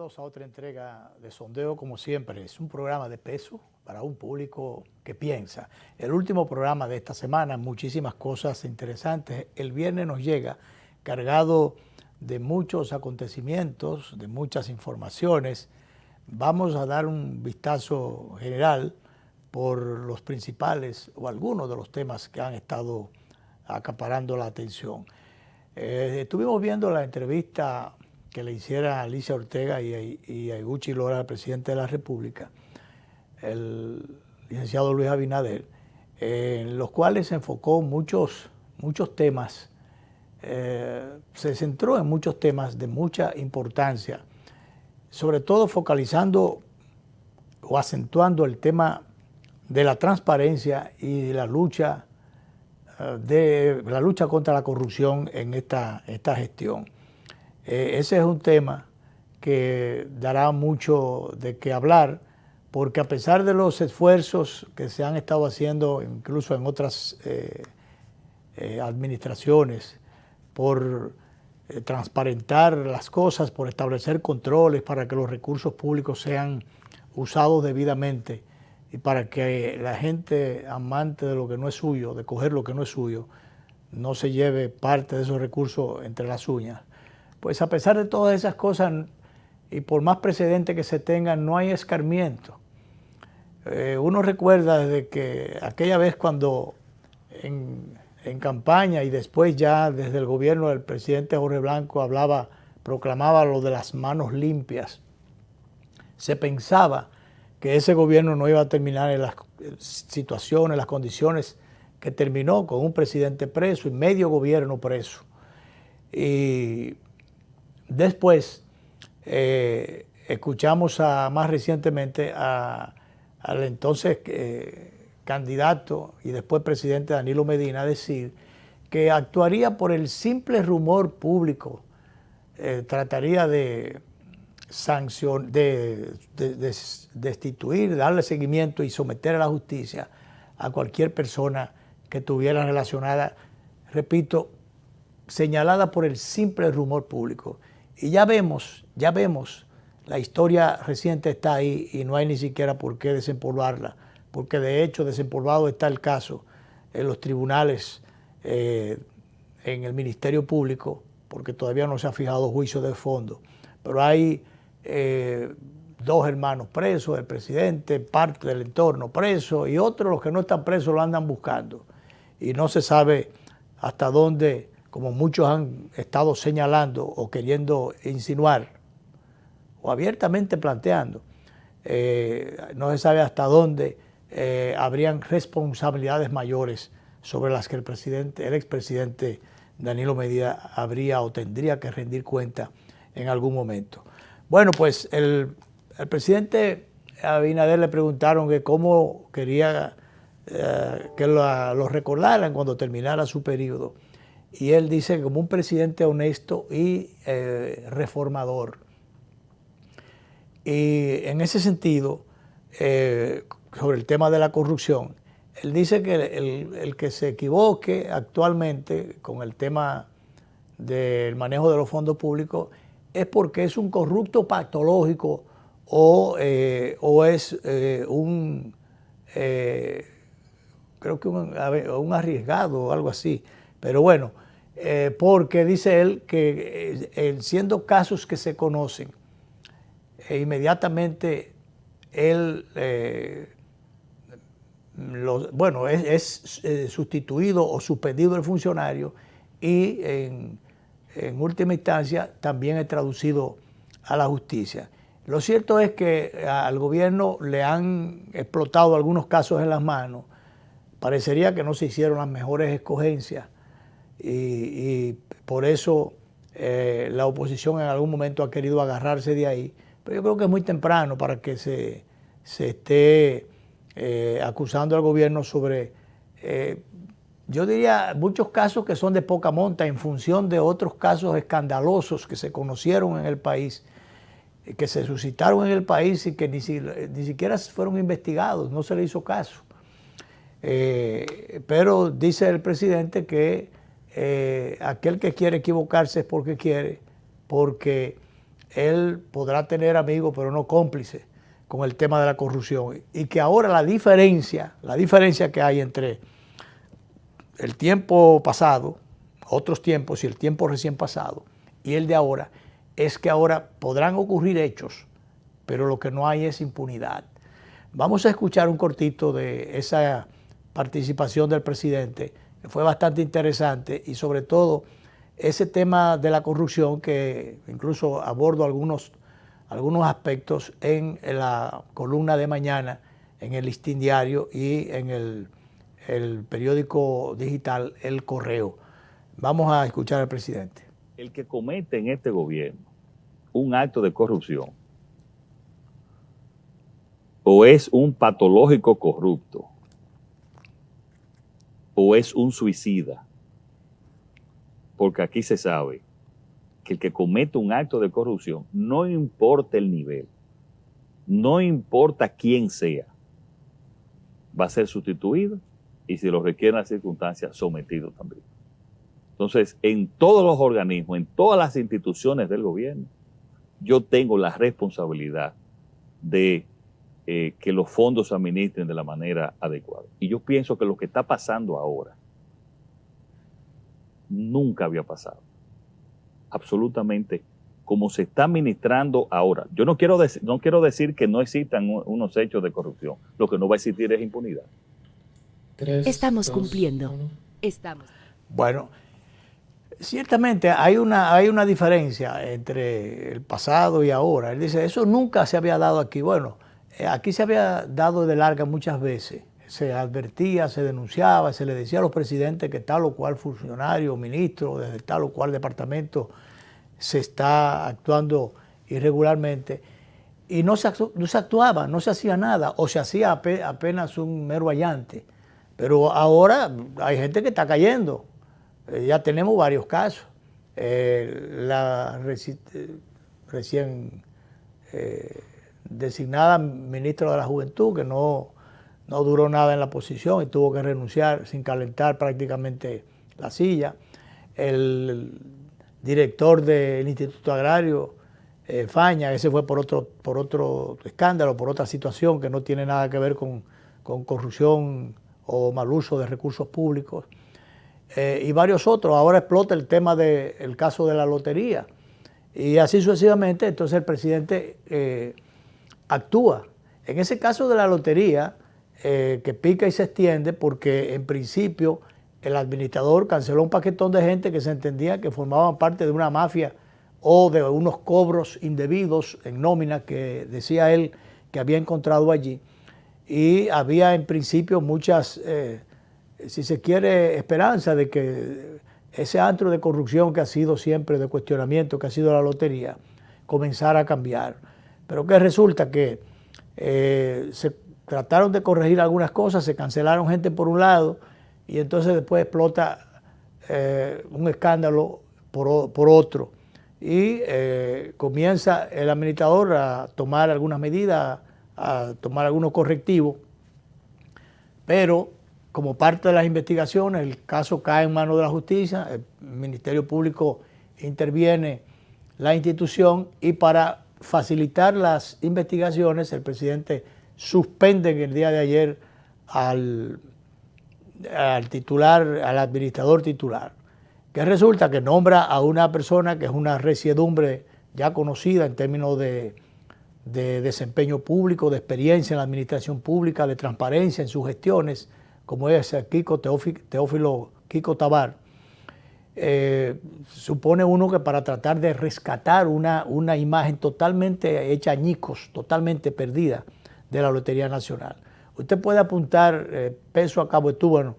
bienvenidos a otra entrega de Sondeo. Como siempre, es un programa de peso para un público que piensa. El último programa de esta semana, muchísimas cosas interesantes. El viernes nos llega cargado de muchos acontecimientos, de muchas informaciones. Vamos a dar un vistazo general por los principales o algunos de los temas que han estado acaparando la atención. Estuvimos viendo la entrevista que le hiciera Alicia Ortega y a Iguchi Lora, al presidente de la República, el licenciado Luis Abinader, en los cuales se enfocó muchos temas, se centró en muchos temas de mucha importancia, sobre todo focalizando o acentuando el tema de la transparencia y de la lucha contra la corrupción en esta gestión. Ese es un tema que dará mucho de qué hablar, porque a pesar de los esfuerzos que se han estado haciendo incluso en otras administraciones por transparentar las cosas, por establecer controles para que los recursos públicos sean usados debidamente y para que la gente amante de lo que no es suyo, de coger lo que no es suyo, no se lleve parte de esos recursos entre las uñas. Pues a pesar de todas esas cosas y por más precedentes que se tengan, no hay escarmiento. Uno recuerda desde que aquella vez cuando en campaña y después ya desde el gobierno del presidente Jorge Blanco proclamaba lo de las manos limpias. Se pensaba que ese gobierno no iba a terminar en las situaciones, las condiciones que terminó, con un presidente preso y medio gobierno preso. Y después escuchamos más recientemente al entonces candidato y después presidente Danilo Medina decir que actuaría por el simple rumor público, trataría de destituir, darle seguimiento y someter a la justicia a cualquier persona que estuviera relacionada, repito, señalada por el simple rumor público. Y ya vemos, la historia reciente está ahí y no hay ni siquiera por qué desempolvarla, porque de hecho desempolvado está el caso en los tribunales, en el Ministerio Público, porque todavía no se ha fijado juicio de fondo. Pero hay dos hermanos presos, el presidente, parte del entorno preso, y otros, los que no están presos, lo andan buscando. Y no se sabe hasta dónde, como muchos han estado señalando o queriendo insinuar, o abiertamente planteando, no se sabe hasta dónde habrían responsabilidades mayores sobre las que el expresidente Danilo Medina habría o tendría que rendir cuenta en algún momento. Bueno, pues el presidente Abinader le preguntaron que cómo quería que lo recordaran cuando terminara su periodo. Y él dice que como un presidente honesto y reformador. Y en ese sentido, sobre el tema de la corrupción, él dice que el que se equivoque actualmente con el tema del manejo de los fondos públicos es porque es un corrupto patológico o es creo que un arriesgado o algo así. Pero bueno, porque dice él que siendo casos que se conocen, inmediatamente él es sustituido o suspendido el funcionario y en última instancia también es traducido a la justicia. Lo cierto es que al gobierno le han explotado algunos casos en las manos. Parecería que no se hicieron las mejores escogencias y por eso la oposición en algún momento ha querido agarrarse de ahí. Pero yo creo que es muy temprano para que se esté acusando al gobierno sobre, yo diría, muchos casos que son de poca monta en función de otros casos escandalosos que se conocieron en el país, que se suscitaron en el país y que ni siquiera fueron investigados, no se le hizo caso. Pero dice el presidente que aquel que quiere equivocarse es porque quiere, porque él podrá tener amigos, pero no cómplices con el tema de la corrupción. Y que ahora la diferencia que hay entre el tiempo pasado, otros tiempos y el tiempo recién pasado, y el de ahora, es que ahora podrán ocurrir hechos, pero lo que no hay es impunidad. Vamos a escuchar un cortito de esa participación del presidente, que fue bastante interesante, y sobre todo ese tema de la corrupción, que incluso abordo algunos aspectos en la columna de mañana, en el Listín Diario y en el periódico digital El Correo. Vamos a escuchar al presidente. El que comete en este gobierno un acto de corrupción o es un patológico corrupto o es un suicida, porque aquí se sabe que el que comete un acto de corrupción, no importa el nivel, no importa quién sea, va a ser sustituido y, si lo requieren las circunstancias, sometido también. Entonces, en todos los organismos, en todas las instituciones del gobierno, yo tengo la responsabilidad de que los fondos se administren de la manera adecuada. Y yo pienso que lo que está pasando ahora nunca había pasado. Absolutamente como se está administrando ahora. Yo no quiero decir que no existan unos hechos de corrupción. Lo que no va a existir es impunidad. Estamos cumpliendo. Bueno, ciertamente hay una diferencia entre el pasado y ahora. Él dice, eso nunca se había dado aquí. Bueno, aquí se había dado de larga muchas veces. Se advertía, se denunciaba, se le decía a los presidentes que tal o cual funcionario, ministro, desde tal o cual departamento se está actuando irregularmente. Y no se actuaba, no se hacía nada, o se hacía apenas un mero allante. Pero ahora hay gente que está cayendo. Ya tenemos varios casos. La recién designada ministra de la Juventud, que no duró nada en la posición y tuvo que renunciar sin calentar prácticamente la silla. El director del Instituto Agrario, Faña, ese fue por otro escándalo, por otra situación que no tiene nada que ver con corrupción o mal uso de recursos públicos. Y varios otros. Ahora explota el tema del caso de la lotería. Y así sucesivamente, entonces el presidente actúa. En ese caso de la lotería, que pica y se extiende, porque en principio el administrador canceló un paquetón de gente que se entendía que formaban parte de una mafia o de unos cobros indebidos en nómina que decía él que había encontrado allí. Y había en principio muchas, si se quiere, esperanza de que ese antro de corrupción que ha sido siempre de cuestionamiento, que ha sido la lotería, comenzara a cambiar. Pero que resulta que se trataron de corregir algunas cosas, se cancelaron gente por un lado y entonces después explota un escándalo por otro. Y comienza el administrador a tomar algunas medidas, a tomar algunos correctivos, pero como parte de las investigaciones el caso cae en manos de la justicia, el Ministerio Público interviene, la institución, y para facilitar las investigaciones el presidente suspende en el día de ayer al titular, al administrador titular, que resulta que nombra a una persona que es una resiedumbre ya conocida en términos de desempeño público, de experiencia en la administración pública, de transparencia en sus gestiones, como es Teófilo Kiko Tabar. Supone uno que para tratar de rescatar una imagen totalmente hecha añicos, totalmente perdida de la Lotería Nacional. Usted puede apuntar peso a cabo de tú, bueno,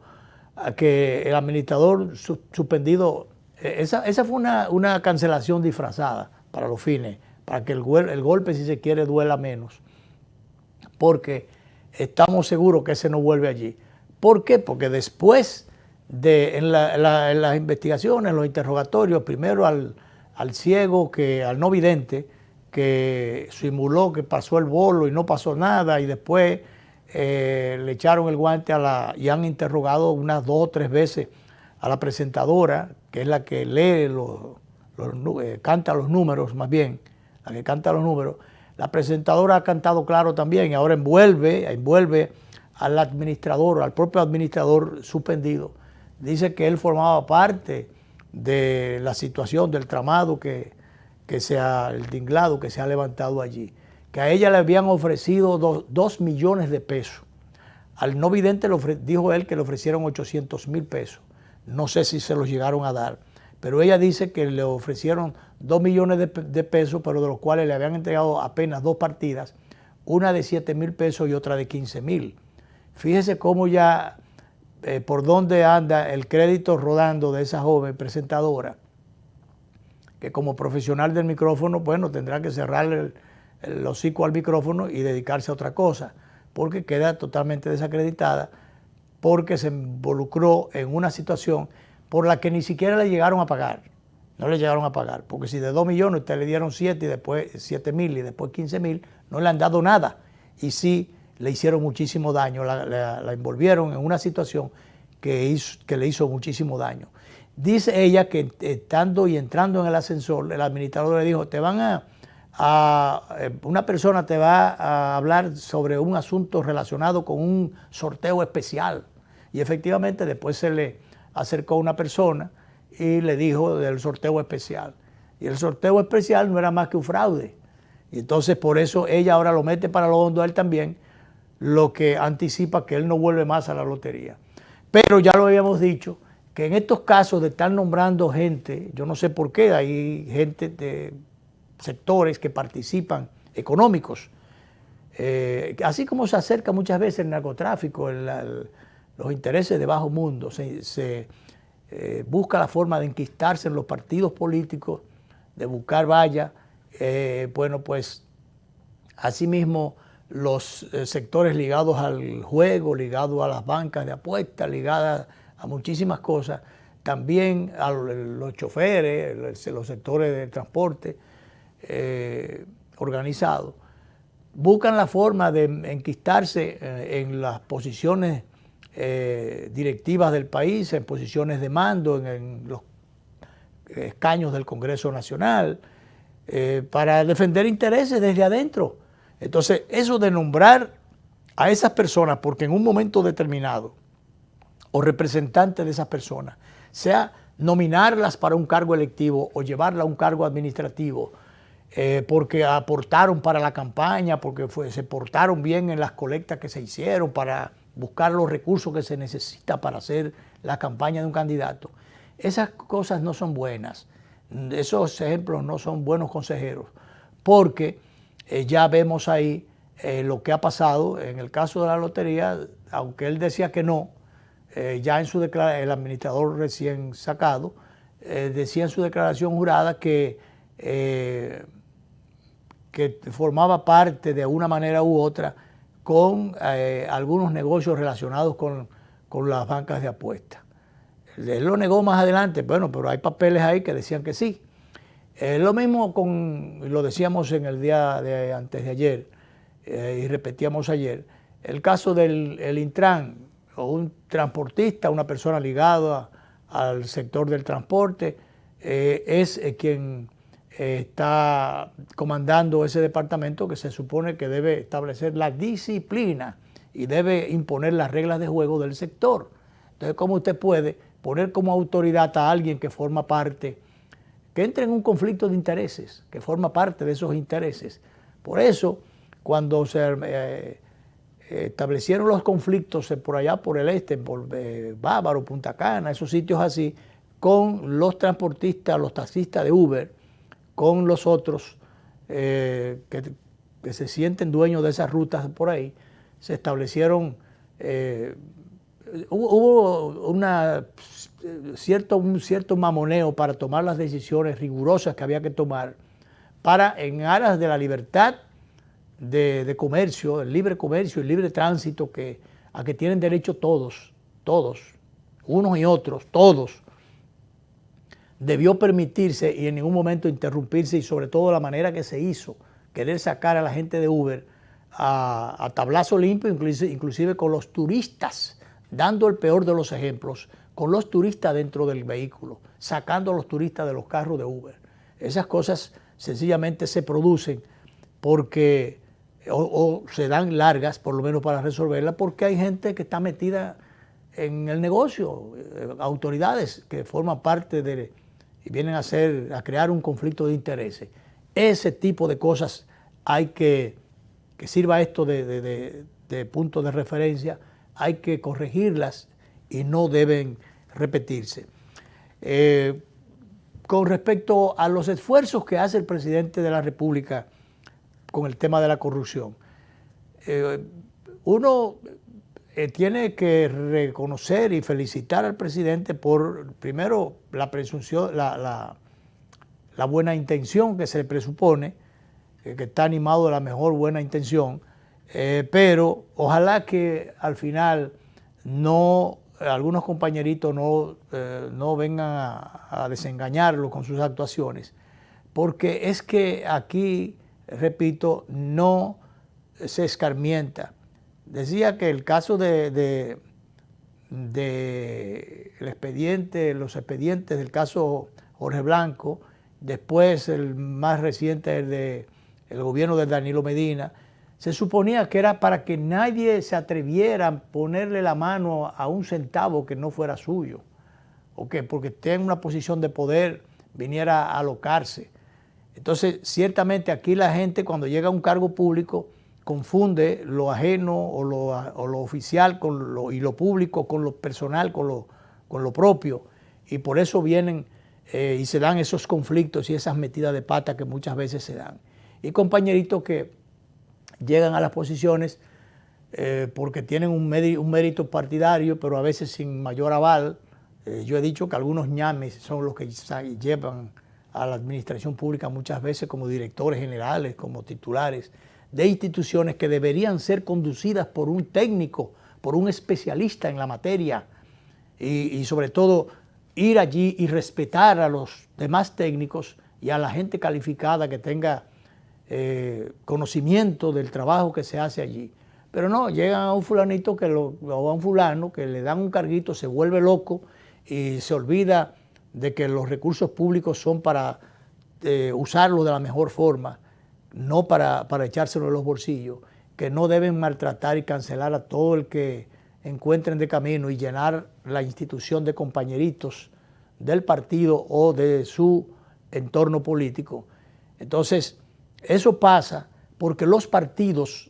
a que el administrador suspendido, esa fue una cancelación disfrazada para los fines, para que el golpe, si se quiere, duela menos, porque estamos seguros que ese no vuelve allí. ¿Por qué? Porque después en las investigaciones, en los interrogatorios, primero al ciego, al no vidente, que simuló que pasó el bolo y no pasó nada, y después le echaron el guante y han interrogado unas 2 o 3 veces a la presentadora, que es la que lee canta los números más bien, la que canta los números, la presentadora ha cantado claro también y ahora envuelve al administrador, al propio administrador suspendido. Dice que él formaba parte de la situación, del tramado el tinglado que se ha levantado allí. Que a ella le habían ofrecido 2 millones de pesos. Al no vidente dijo él que le ofrecieron 800,000 pesos. No sé si se los llegaron a dar, pero ella dice que le ofrecieron 2 millones de pesos, pero de los cuales le habían entregado apenas 2 partidas, una de 7,000 pesos y otra de 15,000. Fíjese cómo ya, por dónde anda el crédito rodando de esa joven presentadora, que como profesional del micrófono, bueno, tendrá que cerrarle el hocico al micrófono y dedicarse a otra cosa, porque queda totalmente desacreditada, porque se involucró en una situación por la que ni siquiera le llegaron a pagar. No le llegaron a pagar, porque si de 2 millones usted le dieron 7 y después 7,000 y después 15,000, no le han dado nada. Y sí le hicieron muchísimo daño, la envolvieron en una situación que le hizo muchísimo daño. Dice ella que estando y entrando en el ascensor, el administrador le dijo, una persona te va a hablar sobre un asunto relacionado con un sorteo especial. Y efectivamente después se le acercó una persona y le dijo del sorteo especial. Y el sorteo especial no era más que un fraude. Y entonces por eso ella ahora lo mete para lo hondo a él también, lo que anticipa que él no vuelve más a la lotería. Pero ya lo habíamos dicho, que en estos casos de estar nombrando gente, yo no sé por qué, hay gente de sectores que participan, económicos, así como se acerca muchas veces el narcotráfico, los intereses de bajo mundo, se busca la forma de enquistarse en los partidos políticos, de buscar vallas. Bueno, pues asimismo los sectores ligados al juego, ligados a las bancas de apuestas, ligadas a muchísimas cosas, también a los choferes, los sectores del transporte organizado, buscan la forma de enquistarse en las posiciones directivas del país, en posiciones de mando, en los escaños del Congreso Nacional, para defender intereses desde adentro. Entonces, eso de nombrar a esas personas, porque en un momento determinado, o representantes de esas personas, sea nominarlas para un cargo electivo o llevarla a un cargo administrativo, porque aportaron para la campaña, porque se portaron bien en las colectas que se hicieron para buscar los recursos que se necesita para hacer la campaña de un candidato. Esas cosas no son buenas, esos ejemplos no son buenos consejeros, porque ya vemos ahí lo que ha pasado en el caso de la lotería, aunque él decía que no, ya en su declaración, el administrador recién sacado, decía en su declaración jurada que formaba parte de una manera u otra con algunos negocios relacionados con las bancas de apuestas. Él lo negó más adelante, bueno, pero hay papeles ahí que decían que sí. Lo mismo lo decíamos en el día de antes de ayer y repetíamos ayer, el caso del Intran, o un transportista, una persona ligada al sector del transporte, es quien está comandando ese departamento que se supone que debe establecer la disciplina y debe imponer las reglas de juego del sector. Entonces, ¿cómo usted puede poner como autoridad a alguien que forma parte, que entra en un conflicto de intereses, que forma parte de esos intereses? Por eso, cuando se establecieron los conflictos por allá por el este, por Bávaro, Punta Cana, esos sitios así, con los transportistas, los taxistas de Uber, con los otros que se sienten dueños de esas rutas por ahí, se establecieron, hubo un cierto mamoneo para tomar las decisiones rigurosas que había que tomar para, en aras de la libertad de comercio, el libre comercio, el libre tránsito a que tienen derecho todos, unos y otros, todos, debió permitirse y en ningún momento interrumpirse, y sobre todo la manera que se hizo, querer sacar a la gente de Uber a tablazo limpio, inclusive con los turistas, dando el peor de los ejemplos, con los turistas dentro del vehículo, sacando a los turistas de los carros de Uber. Esas cosas sencillamente se producen porque, o se dan largas, por lo menos para resolverlas, porque hay gente que está metida en el negocio, autoridades que forman parte de, y vienen a crear un conflicto de intereses. Ese tipo de cosas hay que sirva esto de punto de referencia, hay que corregirlas y no deben repetirse. Con respecto a los esfuerzos que hace el presidente de la República con el tema de la corrupción, uno tiene que reconocer y felicitar al presidente por, primero, la presunción, la buena intención que se le presupone, que está animado de la mejor buena intención, pero ojalá que al final algunos compañeritos no vengan a desengañarlo con sus actuaciones, porque es que aquí, repito, no se escarmienta. Decía que el caso los expedientes del caso Jorge Blanco, después el más reciente, el gobierno de Danilo Medina, se suponía que era para que nadie se atreviera a ponerle la mano a un centavo que no fuera suyo, o que porque esté en una posición de poder viniera a alocarse. Entonces, ciertamente aquí la gente cuando llega a un cargo público confunde lo ajeno o lo oficial y lo público con lo personal, con lo propio, y por eso vienen y se dan esos conflictos y esas metidas de pata que muchas veces se dan. Y compañeritos que llegan a las posiciones porque tienen un mérito partidario, pero a veces sin mayor aval. Yo he dicho que algunos ñames son los que llevan a la administración pública muchas veces como directores generales, como titulares de instituciones que deberían ser conducidas por un técnico, por un especialista en la materia y sobre todo ir allí y respetar a los demás técnicos y a la gente calificada que tenga conocimiento del trabajo que se hace allí. Pero no, llegan a un fulanito o a un fulano que le dan un carguito, se vuelve loco y se olvida de que los recursos públicos son para usarlos de la mejor forma, no para echárselo en los bolsillos, que no deben maltratar y cancelar a todo el que encuentren de camino y llenar la institución de compañeritos del partido o de su entorno político. Entonces, eso pasa porque los partidos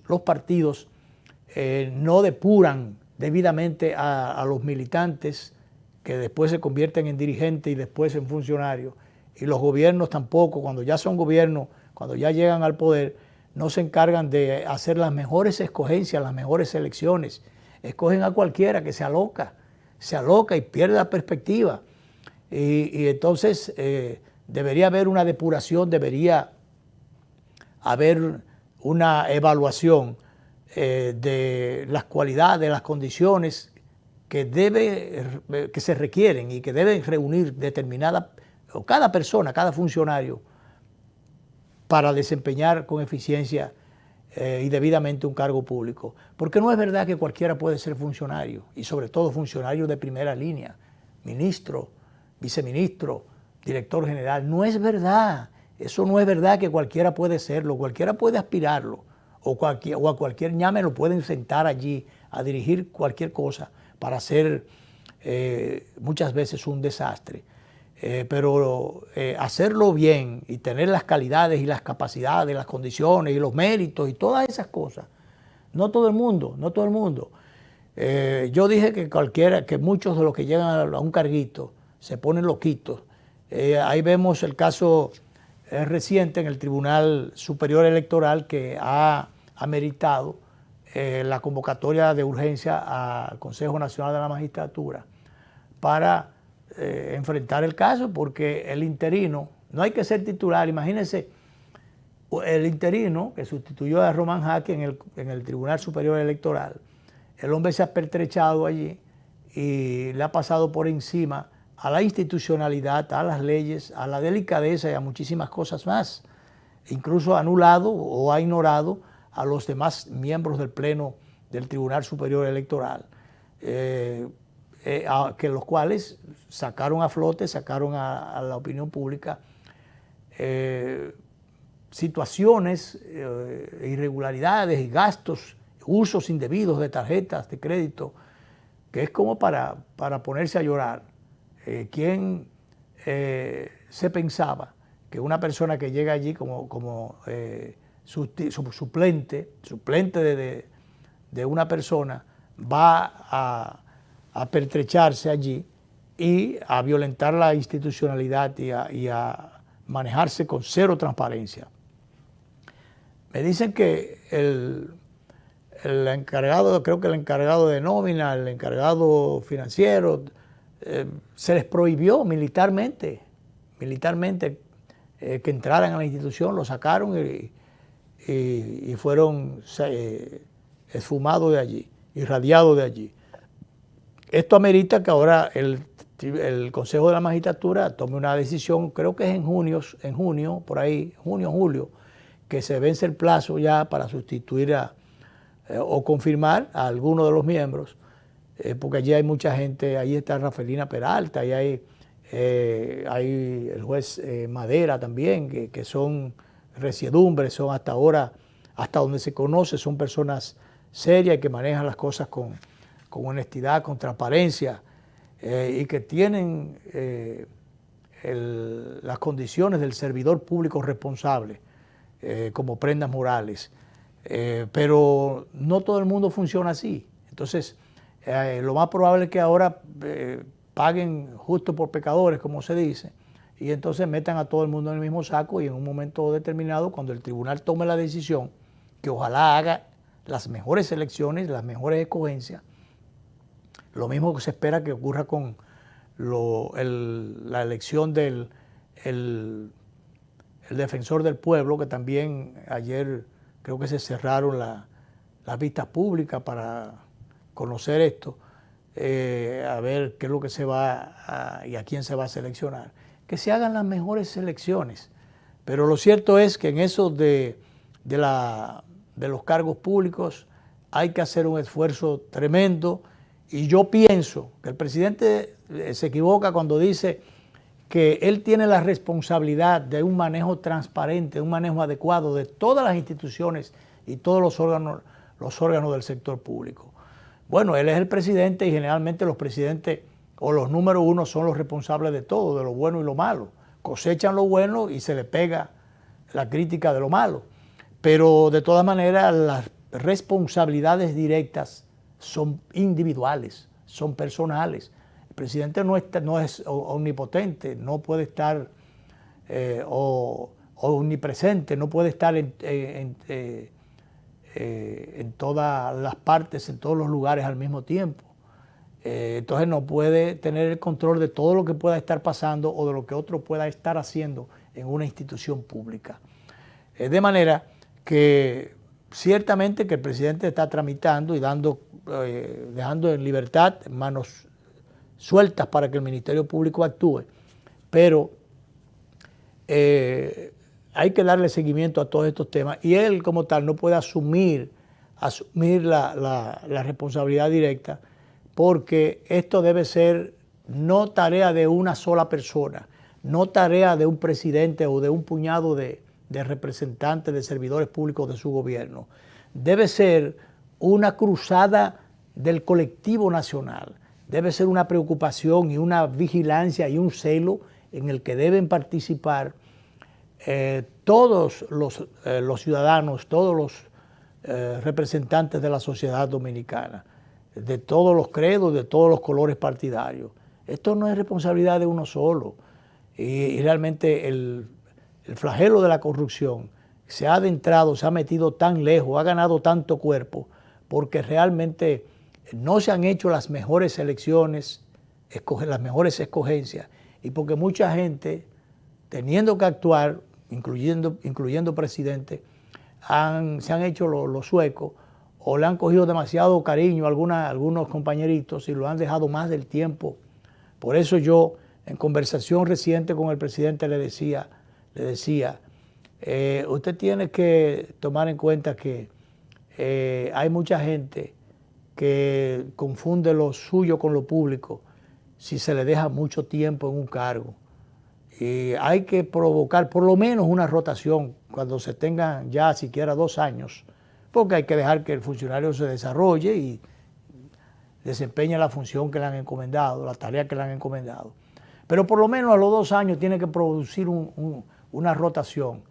no depuran debidamente a los militantes que después se convierten en dirigentes y después en funcionarios, y los gobiernos tampoco, cuando ya son gobiernos, cuando ya llegan al poder, no se encargan de hacer las mejores escogencias, las mejores elecciones. Escogen a cualquiera que se aloca y pierde la perspectiva. Y entonces debería haber una depuración, debería haber una evaluación de las cualidades, de las condiciones que se requieren y que deben reunir o cada persona, cada funcionario, para desempeñar con eficiencia y debidamente un cargo público. Porque no es verdad que cualquiera puede ser funcionario, y sobre todo funcionario de primera línea, ministro, viceministro, director general. No es verdad, eso no es verdad que cualquiera puede serlo, cualquiera puede aspirarlo, o a cualquier ñame lo pueden sentar allí a dirigir cualquier cosa para hacer muchas veces un desastre. Pero hacerlo bien y tener las calidades y las capacidades, las condiciones y los méritos y todas esas cosas, no todo el mundo. Yo dije que muchos de los que llegan a un carguito se ponen loquitos. Ahí vemos el caso reciente en el Tribunal Superior Electoral que ha ameritado la convocatoria de urgencia al Consejo Nacional de la Magistratura para enfrentar el caso, porque el interino, no hay que ser titular, imagínense, el interino que sustituyó a Román Jaque en el Tribunal Superior Electoral, el hombre se ha pertrechado allí y le ha pasado por encima a la institucionalidad, a las leyes, a la delicadeza y a muchísimas cosas más. Incluso ha anulado o ha ignorado a los demás miembros del Pleno del Tribunal Superior Electoral, que los cuales sacaron a flote, sacaron a la opinión pública situaciones, irregularidades y gastos, usos indebidos de tarjetas de crédito, que es como para ponerse a llorar. ¿Quién se pensaba que una persona que llega allí como suplente de una persona va a pertrecharse allí y a violentar la institucionalidad y a manejarse con cero transparencia? Me dicen que el encargado, creo que el encargado de nómina, el encargado financiero, se les prohibió militarmente que entraran a la institución, lo sacaron y fueron esfumados de allí, irradiados de allí. Esto amerita que ahora el Consejo de la Magistratura tome una decisión, creo que es en junio, por ahí, julio, que se vence el plazo ya para sustituir o confirmar a alguno de los miembros, porque allí hay mucha gente. Ahí está Rafaelina Peralta, y hay el juez Madera también, que son residumbres, son hasta ahora, hasta donde se conoce, son personas serias y que manejan las cosas con honestidad, con transparencia, y que tienen las condiciones del servidor público responsable, como prendas morales. Pero no todo el mundo funciona así. Entonces, lo más probable es que ahora paguen justo por pecadores, como se dice, y entonces metan a todo el mundo en el mismo saco, y en un momento determinado, cuando el tribunal tome la decisión, que ojalá haga las mejores elecciones, las mejores escogencias, lo mismo que se espera que ocurra con la elección del el defensor del pueblo, que también ayer creo que se cerraron las vistas públicas para conocer esto, a ver qué es lo que se va y a quién se va a seleccionar. Que se hagan las mejores selecciones. Pero lo cierto es que en eso de los cargos públicos hay que hacer un esfuerzo tremendo, y yo pienso que el presidente se equivoca cuando dice que él tiene la responsabilidad de un manejo transparente, de un manejo adecuado de todas las instituciones y todos los órganos del sector público. Bueno, él es el presidente, y generalmente los presidentes o los número uno son los responsables de todo, de lo bueno y lo malo. Cosechan lo bueno y se le pega la crítica de lo malo. Pero de todas maneras, las responsabilidades directas son individuales, son personales. El presidente no es omnipotente, no puede estar omnipresente, no puede estar en todas las partes, en todos los lugares al mismo tiempo. Entonces no puede tener el control de todo lo que pueda estar pasando o de lo que otro pueda estar haciendo en una institución pública. De manera que ciertamente que el presidente está tramitando y dejando en libertad, manos sueltas para que el Ministerio Público actúe, pero hay que darle seguimiento a todos estos temas, y él como tal no puede asumir la responsabilidad directa, porque esto debe ser no tarea de una sola persona, no tarea de un presidente o de un puñado de representantes, de servidores públicos de su gobierno. Debe ser una cruzada del colectivo nacional, debe ser una preocupación y una vigilancia y un celo en el que deben participar todos los ciudadanos, todos los representantes de la sociedad dominicana, de todos los credos, de todos los colores partidarios. Esto no es responsabilidad de uno solo, y realmente el flagelo de la corrupción se ha adentrado, se ha metido tan lejos, ha ganado tanto cuerpo, porque realmente no se han hecho las mejores elecciones, las mejores escogencias, y porque mucha gente, teniendo que actuar, incluyendo presidentes, se han hecho los suecos, o le han cogido demasiado cariño a algunos compañeritos y lo han dejado más del tiempo. Por eso yo, en conversación reciente con el presidente, le decía, usted tiene que tomar en cuenta que hay mucha gente que confunde lo suyo con lo público si se le deja mucho tiempo en un cargo. Y hay que provocar por lo menos una rotación cuando se tengan ya siquiera 2 años, porque hay que dejar que el funcionario se desarrolle y desempeñe la función que le han encomendado, la tarea que le han encomendado. Pero por lo menos a los 2 años tiene que producir una rotación.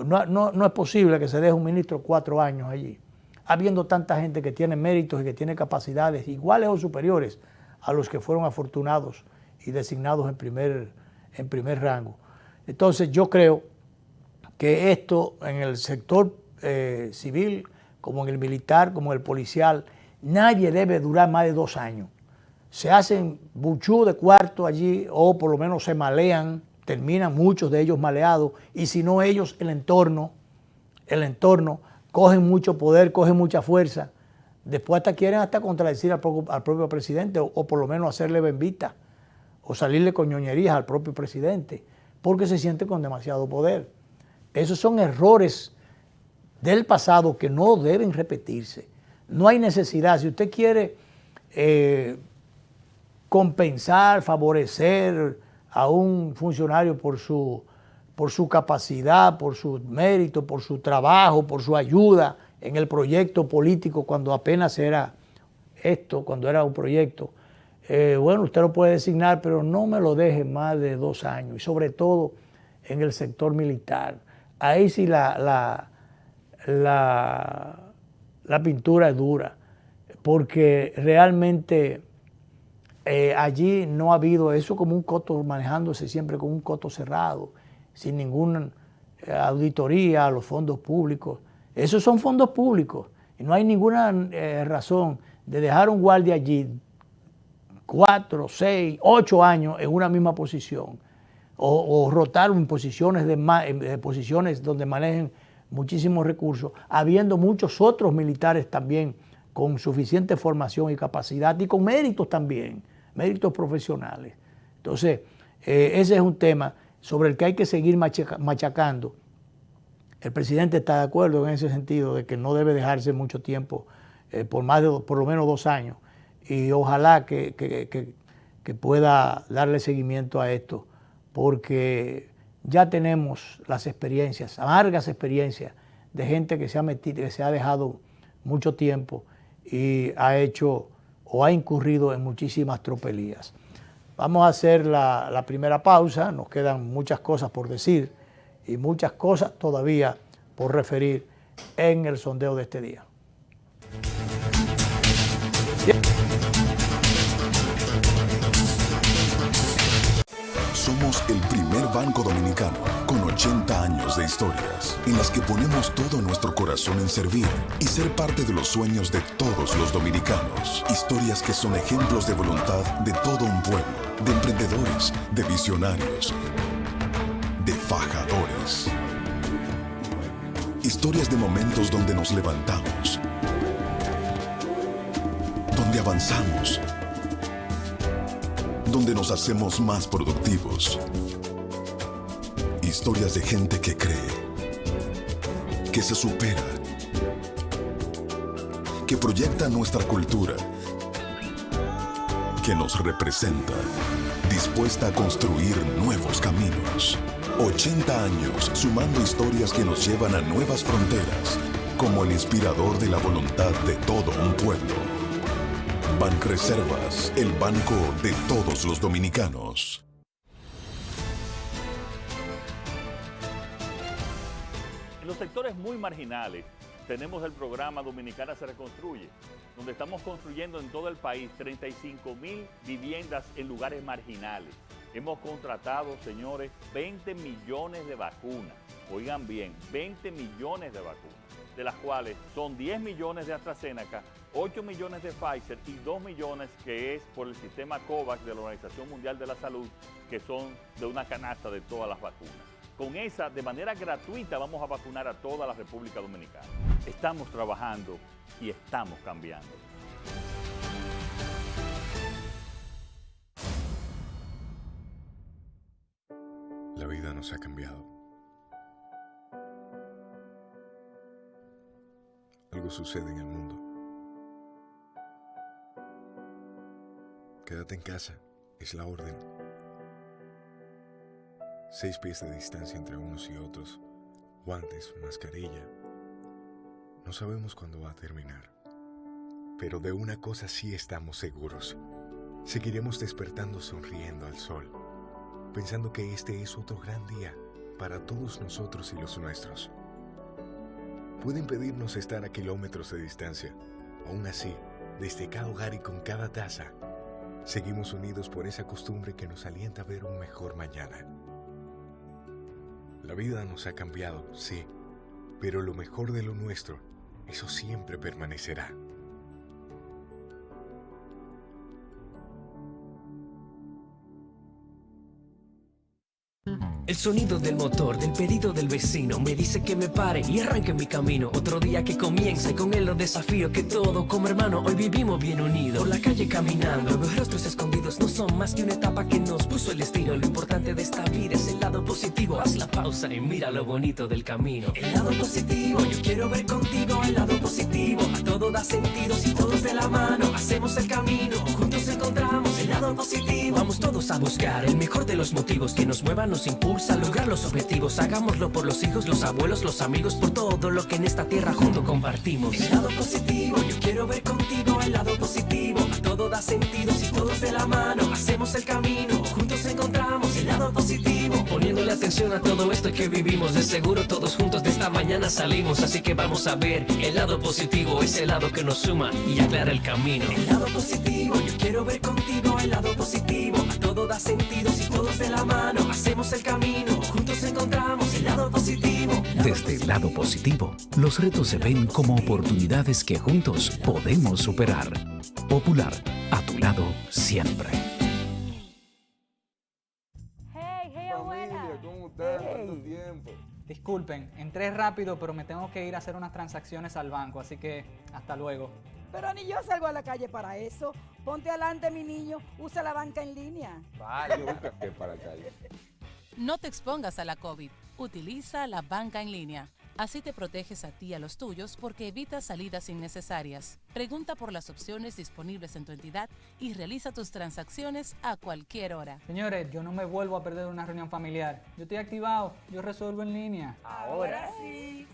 No es posible que se deje un ministro 4 años allí, habiendo tanta gente que tiene méritos y que tiene capacidades iguales o superiores a los que fueron afortunados y designados en primer rango. Entonces yo creo que esto en el sector civil, como en el militar, como en el policial, nadie debe durar más de 2 años. Se hacen buchú de cuarto allí, o por lo menos se malean, terminan muchos de ellos maleados, y si no ellos, el entorno cogen mucho poder, cogen mucha fuerza. Después quieren contradecir al propio presidente, o por lo menos hacerle bembita, o salirle con ñoñerías al propio presidente, porque se siente con demasiado poder. Esos son errores del pasado que no deben repetirse. No hay necesidad. Si usted quiere compensar, favorecer a un funcionario por su capacidad, por su mérito, por su trabajo, por su ayuda en el proyecto político cuando apenas era cuando era un proyecto, bueno, usted lo puede designar, pero no me lo deje más de 2 años, y sobre todo en el sector militar. Ahí sí la pintura es dura, porque realmente allí no ha habido eso, como un coto, manejándose siempre con un coto cerrado, sin ninguna auditoría a los fondos públicos. Esos son fondos públicos y no hay ninguna razón de dejar un guardia allí 4, 6, 8 años en una misma posición, o rotar en posiciones donde manejen muchísimos recursos, habiendo muchos otros militares también con suficiente formación y capacidad y con méritos también, méritos profesionales. Entonces, ese es un tema sobre el que hay que seguir machacando. El presidente está de acuerdo en ese sentido de que no debe dejarse mucho tiempo, por lo menos 2 años, y ojalá que pueda darle seguimiento a esto, porque ya tenemos las experiencias, amargas experiencias de gente que se ha metido, que se ha dejado mucho tiempo y ha hecho o ha incurrido en muchísimas tropelías. Vamos a hacer la primera pausa, nos quedan muchas cosas por decir y muchas cosas todavía por referir en el sondeo de este día. Somos el primer banco dominicano con 80 años de historias, en las que ponemos todo nuestro corazón en servir y ser parte de los sueños de todos los dominicanos. Historias que son ejemplos de voluntad de todo un pueblo, de emprendedores, de visionarios, de fajadores. Historias de momentos donde nos levantamos, donde avanzamos, donde nos hacemos más productivos. Historias de gente que cree, que se supera, que proyecta nuestra cultura, que nos representa, dispuesta a construir nuevos caminos. 80 años sumando historias que nos llevan a nuevas fronteras, como el inspirador de la voluntad de todo un pueblo. Banreservas, el banco de todos los dominicanos. En los sectores muy marginales tenemos el programa Dominicana se reconstruye, donde estamos construyendo en todo el país 35,000 viviendas en lugares marginales. Hemos contratado, señores, 20 millones de vacunas. Oigan bien, 20 millones de vacunas, de las cuales son 10 millones de AstraZeneca, 8 millones de Pfizer y 2 millones que es por el sistema COVAX de la Organización Mundial de la Salud, que son de una canasta de todas las vacunas. Con esa, de manera gratuita, vamos a vacunar a toda la República Dominicana. Estamos trabajando y estamos cambiando. La vida nos ha cambiado. Algo sucede en el mundo. Quédate en casa, es la orden. 6 pies de distancia entre unos y otros, guantes, mascarilla. No sabemos cuándo va a terminar. Pero de una cosa sí estamos seguros. Seguiremos despertando sonriendo al sol, pensando que este es otro gran día para todos nosotros y los nuestros. Pueden pedirnos estar a kilómetros de distancia. Aún así, desde cada hogar y con cada taza, seguimos unidos por esa costumbre que nos alienta a ver un mejor mañana. La vida nos ha cambiado, sí, pero lo mejor de lo nuestro, eso siempre permanecerá. El sonido del motor, del pedido del vecino, me dice que me pare y arranque mi camino. Otro día que comienza y con él los desafíos que todo como hermano hoy vivimos bien unidos. Por la calle caminando, los rostros escondidos no son más que una etapa que nos puso el destino. Lo importante de esta vida es el lado positivo. Haz la pausa y mira lo bonito del camino. El lado positivo, yo quiero ver contigo el lado positivo. A todo da sentido si todos de la mano hacemos el camino. Juntos encontramos el lado positivo. Vamos todos a buscar el mejor de los motivos que nos muevan, nos impulsan a lograr los objetivos. Hagámoslo por los hijos, los abuelos, los amigos, por todo lo que en esta tierra juntos compartimos. El lado positivo, yo quiero ver contigo el lado positivo. A todo da sentido si todos de la mano hacemos el camino. Juntos encontramos el lado positivo. Poniéndole atención a todo esto que vivimos, de seguro todos juntos de esta mañana salimos. Así que vamos a ver el lado positivo, ese lado que nos suma y aclara el camino. El lado positivo, yo quiero ver contigo el lado positivo. A todo da sentido si todos de la mano hacemos el camino. Juntos encontramos el lado positivo. Desde el lado positivo, los retos se ven como oportunidades que juntos podemos superar. Popular, a tu lado siempre. Hey, abuela. ¿Cómo estás? ¿Cuánto tiempo? Disculpen, entré rápido, pero me tengo que ir a hacer unas transacciones al banco, así que hasta luego. Pero ni yo salgo a la calle para eso. Ponte adelante, mi niño. Usa la banca en línea. Vale, yo busco que para la calle. No te expongas a la COVID. Utiliza la banca en línea. Así te proteges a ti y a los tuyos porque evitas salidas innecesarias. Pregunta por las opciones disponibles en tu entidad y realiza tus transacciones a cualquier hora. Señores, yo no me vuelvo a perder una reunión familiar. Yo estoy activado, yo resuelvo en línea. Ahora sí.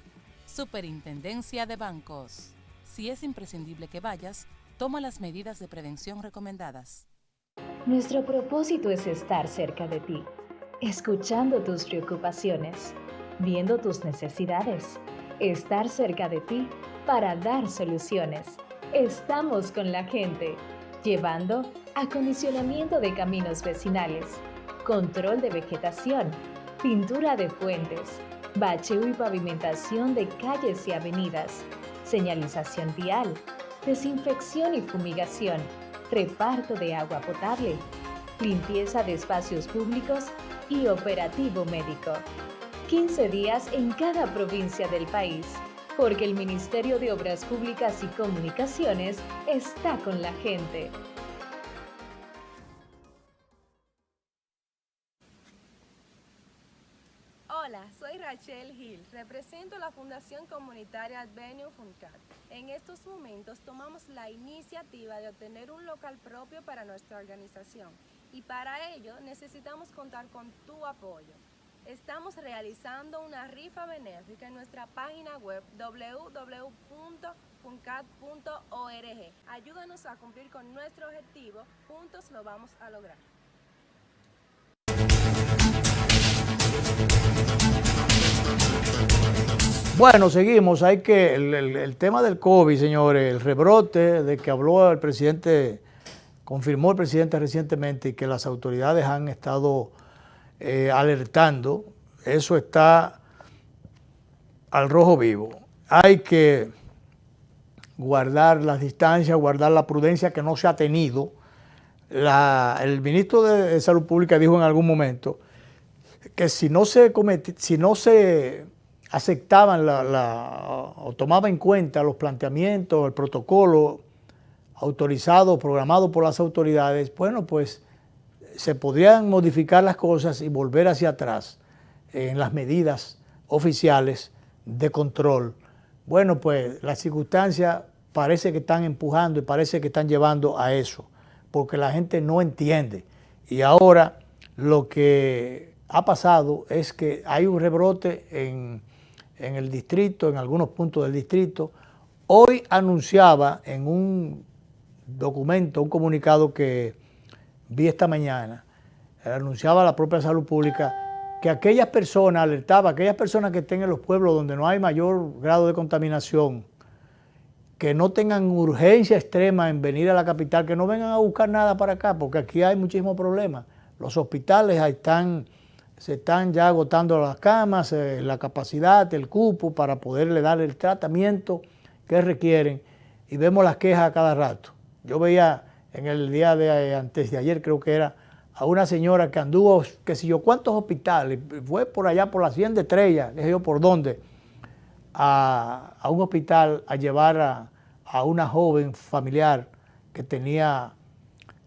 Superintendencia de Bancos. Si es imprescindible que vayas, toma las medidas de prevención recomendadas. Nuestro propósito es estar cerca de ti, escuchando tus preocupaciones, viendo tus necesidades, estar cerca de ti para dar soluciones. Estamos con la gente, llevando acondicionamiento de caminos vecinales, control de vegetación, pintura de puentes, bacheo y pavimentación de calles y avenidas, señalización vial, desinfección y fumigación, reparto de agua potable, limpieza de espacios públicos y operativo médico. 15 días en cada provincia del país, porque el Ministerio de Obras Públicas y Comunicaciones está con la gente. Hola, soy Rachel Gil, represento la Fundación Comunitaria Advenue Funcat. En estos momentos tomamos la iniciativa de obtener un local propio para nuestra organización y para ello necesitamos contar con tu apoyo. Estamos realizando una rifa benéfica en nuestra página web www.funcat.org. Ayúdanos a cumplir con nuestro objetivo, juntos lo vamos a lograr. Bueno, seguimos. Hay que el tema del COVID, señores, el rebrote de que habló el presidente, confirmó el presidente recientemente y que las autoridades han estado alertando, eso está al rojo vivo. Hay que guardar las distancias, guardar la prudencia que no se ha tenido. El ministro de Salud Pública dijo en algún momento que si no se aceptaban o tomaban en cuenta los planteamientos, el protocolo autorizado, programado por las autoridades, bueno, pues se podrían modificar las cosas y volver hacia atrás en las medidas oficiales de control. Bueno, pues las circunstancias parece que están empujando y parece que están llevando a eso, porque la gente no entiende. Y ahora lo que ha pasado es que hay un rebrote en el distrito, en algunos puntos del distrito. Hoy anunciaba en un documento, un comunicado que vi esta mañana, anunciaba la propia Salud Pública que aquellas personas, alertaba a aquellas personas que estén en los pueblos donde no hay mayor grado de contaminación, que no tengan urgencia extrema en venir a la capital, que no vengan a buscar nada para acá, porque aquí hay muchísimos problemas. Los hospitales se están ya agotando las camas, la capacidad, el cupo para poderle dar el tratamiento que requieren, y vemos las quejas a cada rato. Yo veía en el día de antes de ayer, creo que era, a una señora que anduvo, qué sé yo, cuántos hospitales, fue por allá por la 100 de Estrella, qué sé yo por dónde, a un hospital a llevar a una joven familiar que tenía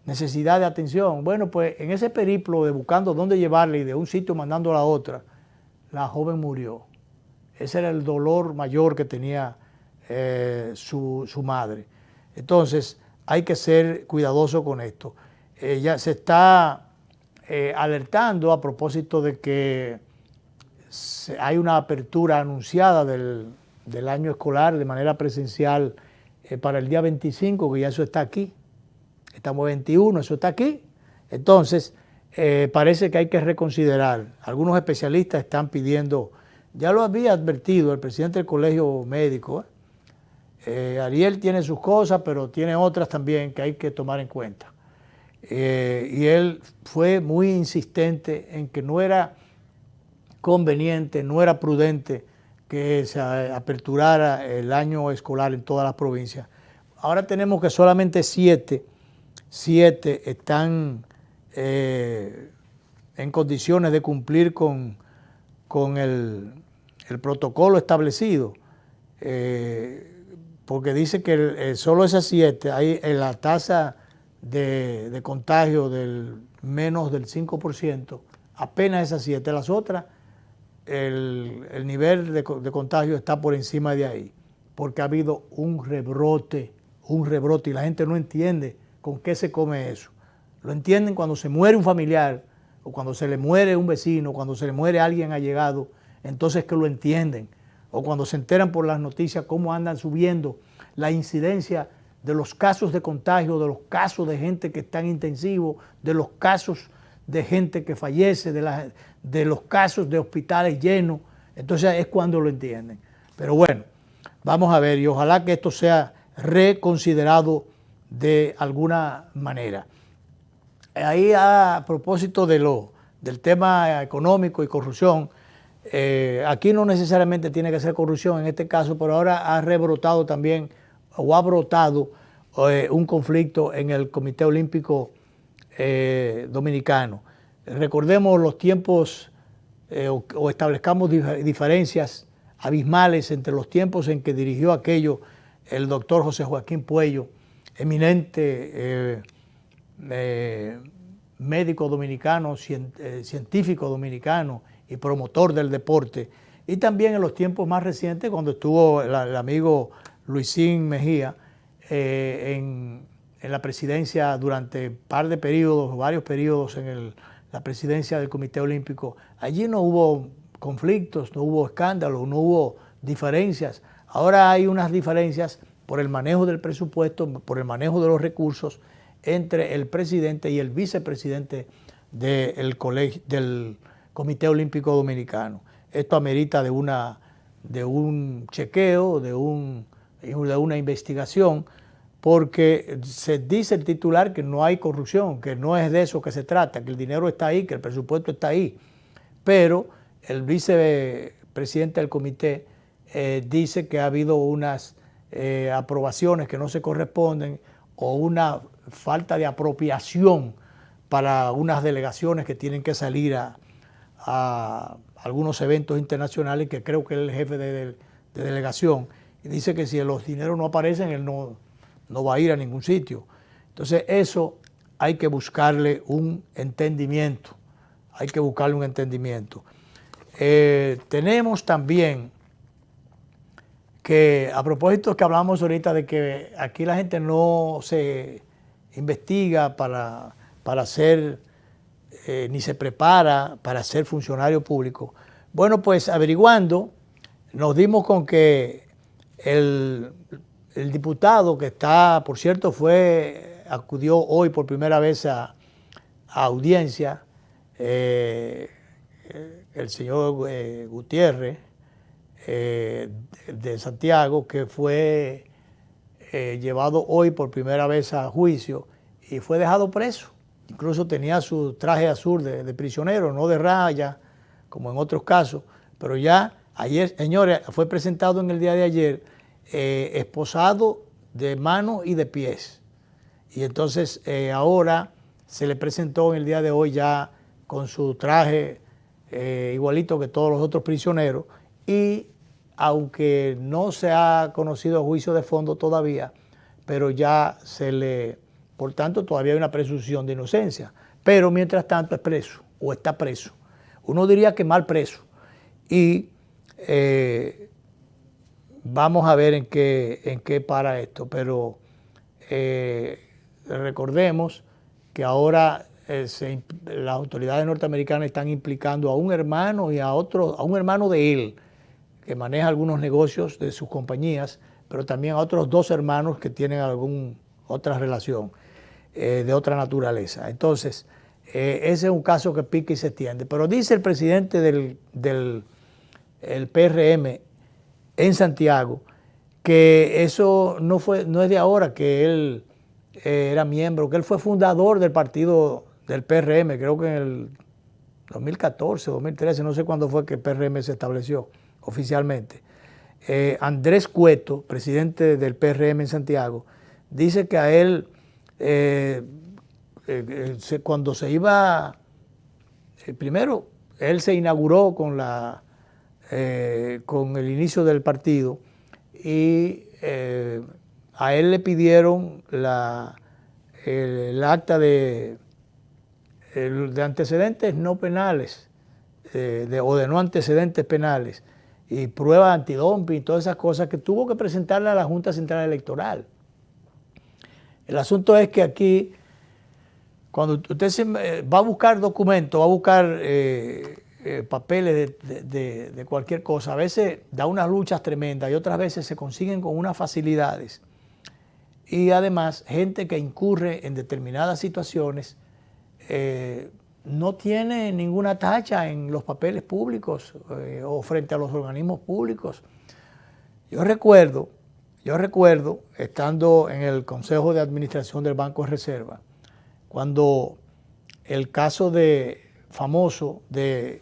necesidad de atención. Bueno, pues en ese periplo de buscando dónde llevarle y de un sitio mandándola a otra, la joven murió. Ese era el dolor mayor que tenía su madre. Entonces, hay que ser cuidadoso con esto. Ya se está alertando a propósito de que hay una apertura anunciada del año escolar de manera presencial para el día 25, que ya eso está aquí. Estamos 21, eso está aquí. Entonces, parece que hay que reconsiderar. Algunos especialistas están pidiendo, ya lo había advertido el presidente del Colegio Médico, Ariel tiene sus cosas, pero tiene otras también que hay que tomar en cuenta. Y él fue muy insistente en que no era conveniente, no era prudente que se aperturara el año escolar en todas las provincias. Ahora tenemos que solamente 7 están en condiciones de cumplir con el protocolo establecido, porque dice que solo esas 7, hay en la tasa de contagio del menos del 5%, apenas esas 7, las otras, el nivel de contagio está por encima de ahí, porque ha habido un rebrote, y la gente no entiende con qué se come eso. Lo entienden cuando se muere un familiar, o cuando se le muere un vecino, cuando se le muere alguien allegado, entonces que lo entienden, o cuando se enteran por las noticias cómo andan subiendo la incidencia de los casos de contagio, de los casos de gente que está en intensivo, de los casos de gente que fallece, de los casos de hospitales llenos. Entonces es cuando lo entienden. Pero bueno, vamos a ver, y ojalá que esto sea reconsiderado de alguna manera. Ahí a propósito del tema económico y corrupción, aquí no necesariamente tiene que ser corrupción en este caso, pero ahora ha rebrotado también, o ha brotado un conflicto en el Comité Olímpico Dominicano. Recordemos los tiempos o establezcamos diferencias abismales entre los tiempos en que dirigió aquello el doctor José Joaquín Puello, eminente médico dominicano, científico dominicano y promotor del deporte, y también en los tiempos más recientes cuando estuvo el amigo Luisín Mejía en la presidencia durante un par de periodos, varios periodos en la presidencia del Comité Olímpico. Allí no hubo conflictos, no hubo escándalos, no hubo diferencias. Ahora hay unas diferencias por el manejo del presupuesto, por el manejo de los recursos entre el presidente y el vicepresidente del Comité Olímpico Dominicano. Esto amerita de un chequeo, de una investigación, porque se dice el titular que no hay corrupción, que no es de eso que se trata, que el dinero está ahí, que el presupuesto está ahí. Pero el vicepresidente del comité dice que ha habido unas aprobaciones que no se corresponden o una falta de apropiación para unas delegaciones que tienen que salir a algunos eventos internacionales, que creo que es el jefe de delegación, y dice que si los dineros no aparecen, él no va a ir a ningún sitio. Entonces eso hay que buscarle un entendimiento, tenemos también que, a propósito que hablamos ahorita de que aquí la gente no se investiga para ser ni se prepara para ser funcionario público. Bueno, pues averiguando, nos dimos con que el diputado que está, por cierto, acudió hoy por primera vez a audiencia, el señor Gutiérrez de Santiago, que fue llevado hoy por primera vez a juicio y fue dejado preso. Incluso tenía su traje azul de prisionero, no de raya, como en otros casos, pero ya ayer, señores, fue presentado en el día de ayer, esposado de manos y de pies. Y entonces ahora se le presentó en el día de hoy ya con su traje igualito que todos los otros prisioneros, y aunque no se ha conocido juicio de fondo todavía, pero ya por tanto todavía hay una presunción de inocencia, pero mientras tanto es preso o está preso. Uno diría que mal preso. Y vamos a ver en qué para esto, pero recordemos que ahora las autoridades norteamericanas están implicando a un hermano y a un hermano de él, que maneja algunos negocios de sus compañías, pero también a otros 2 hermanos que tienen otra relación de otra naturaleza. Entonces, ese es un caso que pica y se extiende. Pero dice el presidente del PRM en Santiago que eso no es de ahora, que él era miembro, que él fue fundador del partido del PRM, creo que en el 2014, 2013, no sé cuándo fue que el PRM se estableció oficialmente. Andrés Cueto, presidente del PRM en Santiago, dice que a él, cuando se iba, primero, él se inauguró con el inicio del partido y a él le pidieron el acta de antecedentes no penales o de no antecedentes penales y pruebas antidumping y todas esas cosas que tuvo que presentarle a la Junta Central Electoral. El asunto es que aquí, cuando usted va a buscar documentos, va a buscar papeles de cualquier cosa, a veces da unas luchas tremendas y otras veces se consiguen con unas facilidades. Y además, gente que incurre en determinadas situaciones no tiene ninguna tacha en los papeles públicos o frente a los organismos públicos. Yo recuerdo, estando en el Consejo de Administración del Banco de Reserva, cuando el caso famoso del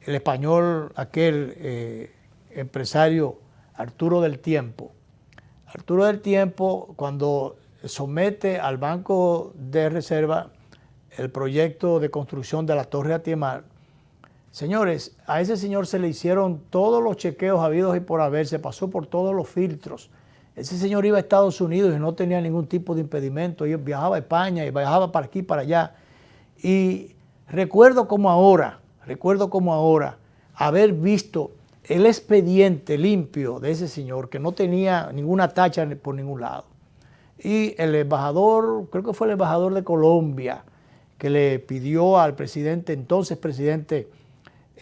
español, aquel empresario Arturo del Tiempo, cuando somete al Banco de Reserva el proyecto de construcción de la Torre Atiemar, señores, a ese señor se le hicieron todos los chequeos habidos y por haber, se pasó por todos los filtros. Ese señor iba a Estados Unidos y no tenía ningún tipo de impedimento, y viajaba a España y viajaba para aquí y para allá. Y recuerdo como ahora haber visto el expediente limpio de ese señor, que no tenía ninguna tacha por ningún lado. Y el embajador, creo que fue el embajador de Colombia, que le pidió al entonces presidente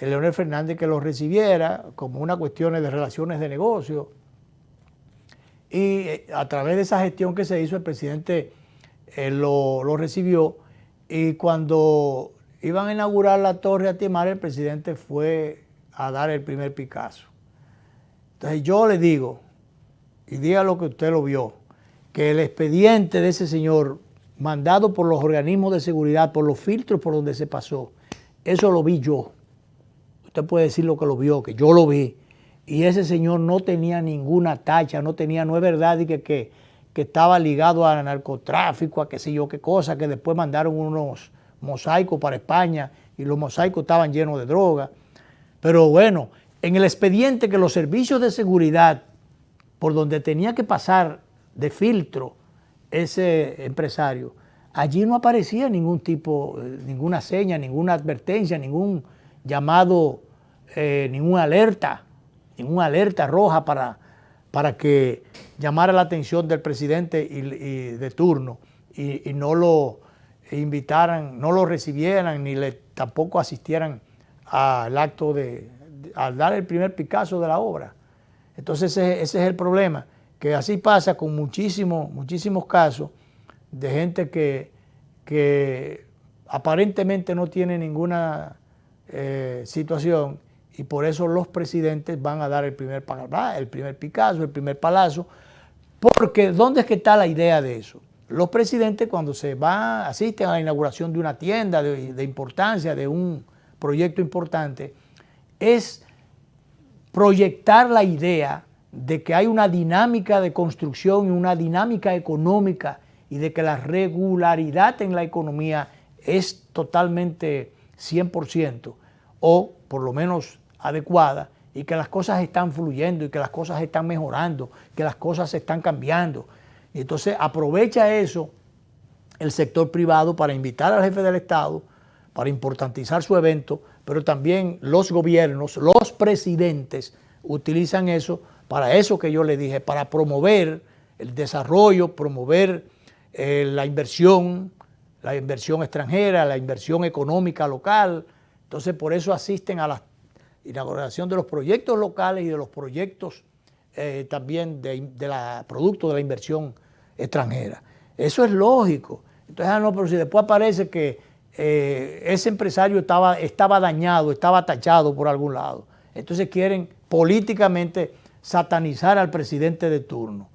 Leonel Fernández, que lo recibiera como una cuestión de relaciones de negocio. Y a través de esa gestión que se hizo, el presidente lo recibió, y cuando iban a inaugurar la Torre Atiemar, el presidente fue a dar el primer Picasso. Entonces yo le digo, y diga lo que usted lo vio, que el expediente de ese señor, mandado por los organismos de seguridad, por los filtros por donde se pasó, eso lo vi yo. Usted puede decir lo que lo vio, que yo lo vi. Y ese señor no tenía ninguna tacha, no es verdad y que estaba ligado al narcotráfico, a qué sé yo qué cosa, que después mandaron unos mosaicos para España y los mosaicos estaban llenos de droga. Pero bueno, en el expediente que los servicios de seguridad, por donde tenía que pasar de filtro ese empresario, allí no aparecía ningún tipo, ninguna seña, ninguna advertencia, ningún llamado, ninguna alerta roja para que llamara la atención del presidente y de turno y no lo invitaran, no lo recibieran ni tampoco asistieran al acto al dar el primer Picasso de la obra. Entonces ese es el problema, que así pasa con muchísimos casos de gente que aparentemente no tiene ninguna situación, y por eso los presidentes van a dar el primer Picasso, el primer palazo, porque ¿dónde es que está la idea de eso? Los presidentes cuando asisten a la inauguración de una tienda de importancia, de un proyecto importante, es proyectar la idea de que hay una dinámica de construcción y una dinámica económica y de que la regularidad en la economía es totalmente 100% o por lo menos adecuada, y que las cosas están fluyendo y que las cosas están mejorando, que las cosas están cambiando. Y entonces aprovecha eso el sector privado para invitar al jefe del Estado, para importantizar su evento, pero también los gobiernos, los presidentes utilizan eso para eso que yo le dije, para promover el desarrollo, promover la inversión extranjera, la inversión económica local. Entonces por eso asisten a la inauguración de los proyectos locales y de los proyectos también producto de la inversión extranjera. Eso es lógico. Entonces, no, pero si después aparece que ese empresario estaba dañado, estaba tachado por algún lado, entonces quieren políticamente satanizar al presidente de turno.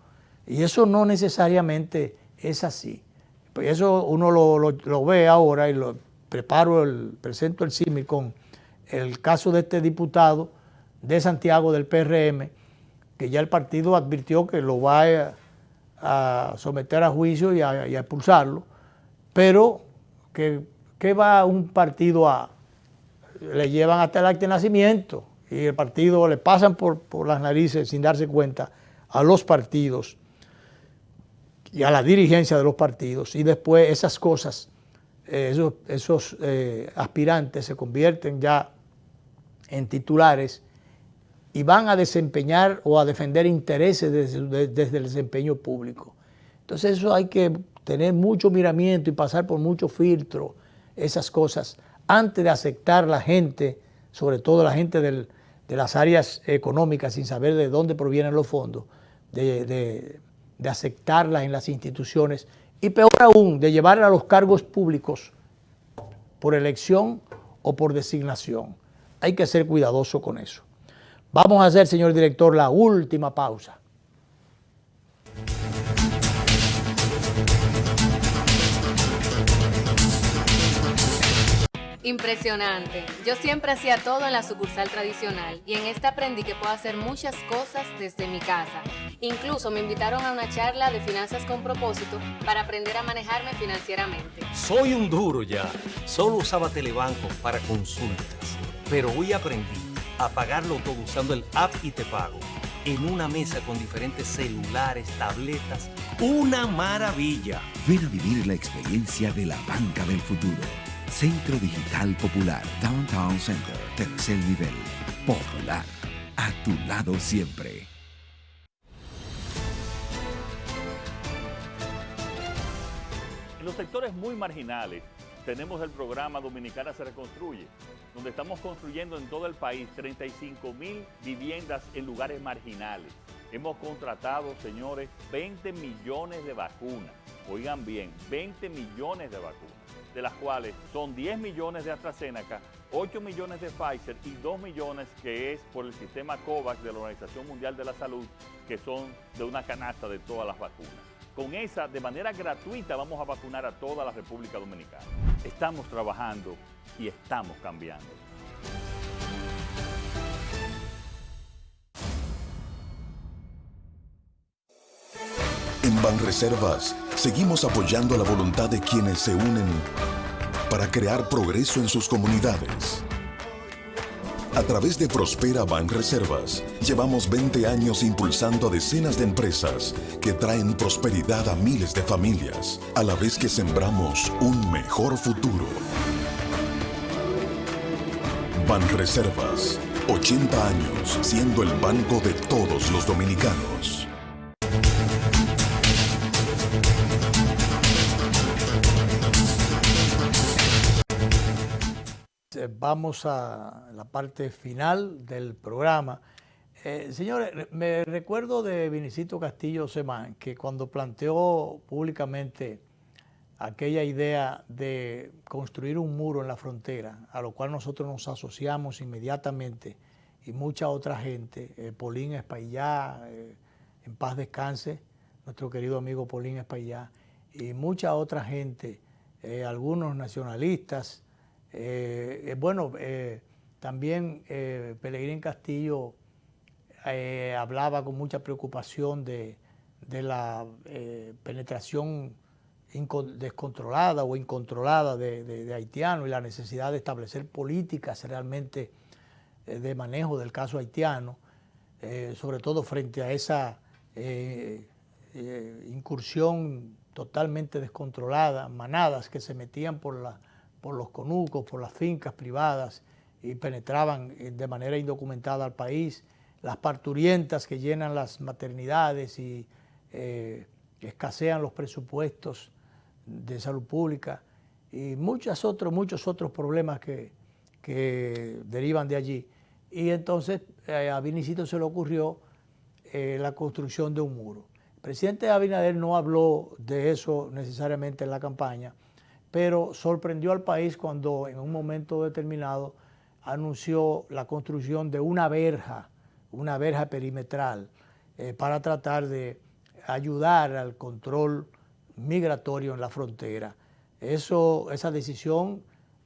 Y eso no necesariamente es así. Pues eso uno lo ve ahora, y presento el símil con el caso de este diputado de Santiago del PRM, que ya el partido advirtió que lo va a someter a juicio y a expulsarlo, pero que va un partido le llevan hasta el acta de nacimiento y el partido le pasan por las narices sin darse cuenta a los partidos y a la dirigencia de los partidos, y después esas cosas, esos aspirantes se convierten ya en titulares y van a desempeñar o a defender intereses desde el desempeño público. Entonces eso hay que tener mucho miramiento y pasar por mucho filtro, esas cosas, antes de aceptar la gente, sobre todo la gente de las áreas económicas, sin saber de dónde provienen los fondos, de aceptarlas en las instituciones, y peor aún, de llevarla a los cargos públicos por elección o por designación. Hay que ser cuidadoso con eso. Vamos a hacer, señor director, la última pausa. Impresionante. Yo siempre hacía todo en la sucursal tradicional y en esta aprendí que puedo hacer muchas cosas desde mi casa. Incluso me invitaron a una charla de finanzas con propósito para aprender a manejarme financieramente. Soy un duro ya. Solo usaba Telebanco para consultas, pero hoy aprendí a pagarlo todo usando el app y te pago. En una mesa con diferentes celulares, tabletas, ¡una maravilla! Ven a vivir la experiencia de la banca del futuro. Centro Digital Popular, Downtown Center, tercer nivel. Popular, a tu lado siempre. En los sectores muy marginales tenemos el programa Dominicana se reconstruye, donde estamos construyendo en todo el país 35,000 viviendas en lugares marginales. Hemos contratado, señores, 20 millones de vacunas. Oigan bien, 20 millones de vacunas, de las cuales son 10 millones de AstraZeneca, 8 millones de Pfizer y 2 millones que es por el sistema COVAX de la Organización Mundial de la Salud, que son de una canasta de todas las vacunas. Con esa, de manera gratuita, vamos a vacunar a toda la República Dominicana. Estamos trabajando y estamos cambiando. En Banreservas seguimos apoyando la voluntad de quienes se unen para crear progreso en sus comunidades. A través de Prospera Banreservas, llevamos 20 años impulsando a decenas de empresas que traen prosperidad a miles de familias, a la vez que sembramos un mejor futuro. Banreservas, 80 años siendo el banco de todos los dominicanos. vamos a la parte final del programa. Señores, me recuerdo de Vinicito Castillo Semán, que cuando planteó públicamente aquella idea de construir un muro en la frontera, a lo cual nosotros nos asociamos inmediatamente, y mucha otra gente, Paulín Espaillá, en paz descanse, nuestro querido amigo Paulín Espaillá, y mucha otra gente, algunos nacionalistas, también Pelegrín Castillo hablaba con mucha preocupación de la penetración descontrolada o incontrolada de haitianos y la necesidad de establecer políticas realmente de manejo del caso haitiano, sobre todo frente a esa incursión totalmente descontrolada, manadas que se metían por los conucos, por las fincas privadas y penetraban de manera indocumentada al país, las parturientas que llenan las maternidades y escasean los presupuestos de salud pública y muchos otros problemas que derivan de allí. Y entonces a Vinicito se le ocurrió la construcción de un muro. El presidente Abinader no habló de eso necesariamente en la campaña, pero sorprendió al país cuando en un momento determinado anunció la construcción de una verja perimetral para tratar de ayudar al control migratorio en la frontera. Esa decisión,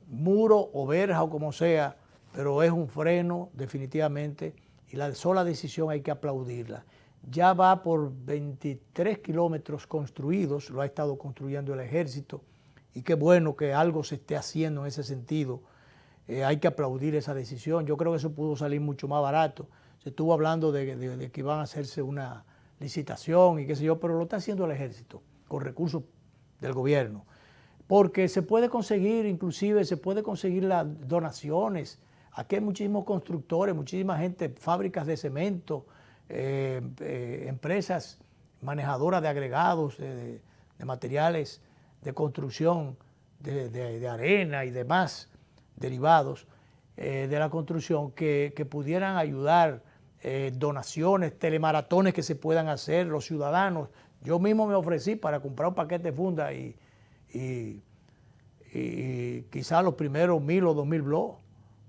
muro o verja o como sea, pero es un freno definitivamente y la sola decisión hay que aplaudirla. Ya va por 23 kilómetros construidos, lo ha estado construyendo el ejército y qué bueno que algo se esté haciendo en ese sentido. Hay que aplaudir esa decisión. Yo creo que eso pudo salir mucho más barato. Se estuvo hablando de que iban a hacerse una licitación y qué sé yo, pero lo está haciendo el ejército con recursos del gobierno. Porque se puede conseguir, inclusive se puede conseguir las donaciones. Aquí hay muchísimos constructores, muchísima gente, fábricas de cemento, empresas manejadoras de agregados, de materiales de construcción, de arena y demás derivados de la construcción que pudieran ayudar, donaciones, telemaratones que se puedan hacer los ciudadanos. Yo mismo me ofrecí para comprar un paquete de funda y quizás los primeros 1.000 o 2.000 blogs.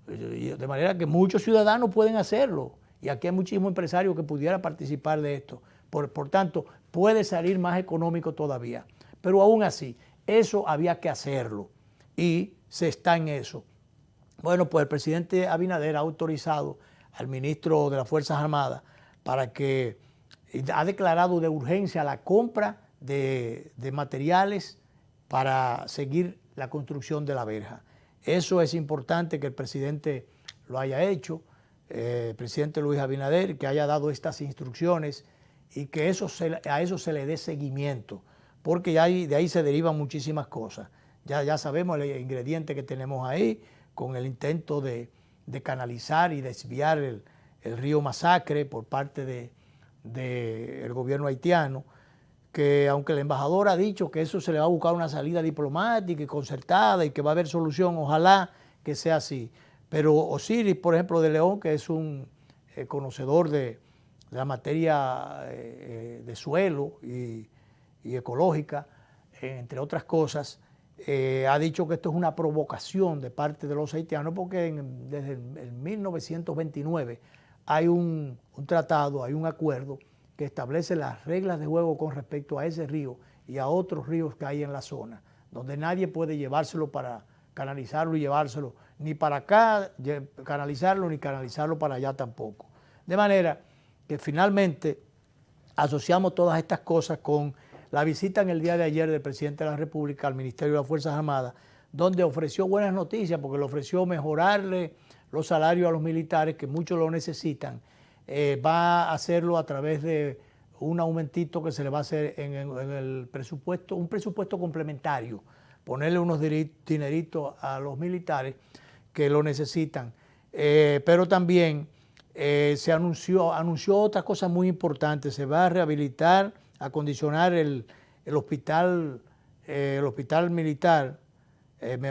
De manera que muchos ciudadanos pueden hacerlo y aquí hay muchísimos empresarios que pudieran participar de esto. Por tanto, puede salir más económico todavía. Pero aún así, eso había que hacerlo y se está en eso. Bueno, pues el presidente Abinader ha autorizado al ministro de las Fuerzas Armadas para que ha declarado de urgencia la compra de materiales para seguir la construcción de la verja. Eso es importante que el presidente lo haya hecho, el presidente Luis Abinader, que haya dado estas instrucciones y que a eso se le dé seguimiento, porque de ahí se derivan muchísimas cosas. Ya sabemos el ingrediente que tenemos ahí, con el intento de canalizar y desviar el río Masacre por parte del gobierno haitiano, que aunque el embajador ha dicho que eso se le va a buscar una salida diplomática y concertada y que va a haber solución, ojalá que sea así. Pero Osiris, por ejemplo, de León, que es un conocedor de la materia de suelo y ecológica, entre otras cosas, ha dicho que esto es una provocación de parte de los haitianos porque desde el 1929 hay un tratado, hay un acuerdo que establece las reglas de juego con respecto a ese río y a otros ríos que hay en la zona, donde nadie puede llevárselo para canalizarlo y llevárselo, ni para acá canalizarlo, ni canalizarlo para allá tampoco. De manera que finalmente asociamos todas estas cosas con la visita en el día de ayer del presidente de la República al Ministerio de las Fuerzas Armadas, donde ofreció buenas noticias, porque le ofreció mejorarle los salarios a los militares, que muchos lo necesitan. Va a hacerlo a través de un aumentito que se le va a hacer en el presupuesto, un presupuesto complementario, ponerle unos dineritos a los militares que lo necesitan. Pero también se anunció otras cosas muy importantes. Se va a rehabilitar, acondicionar el hospital militar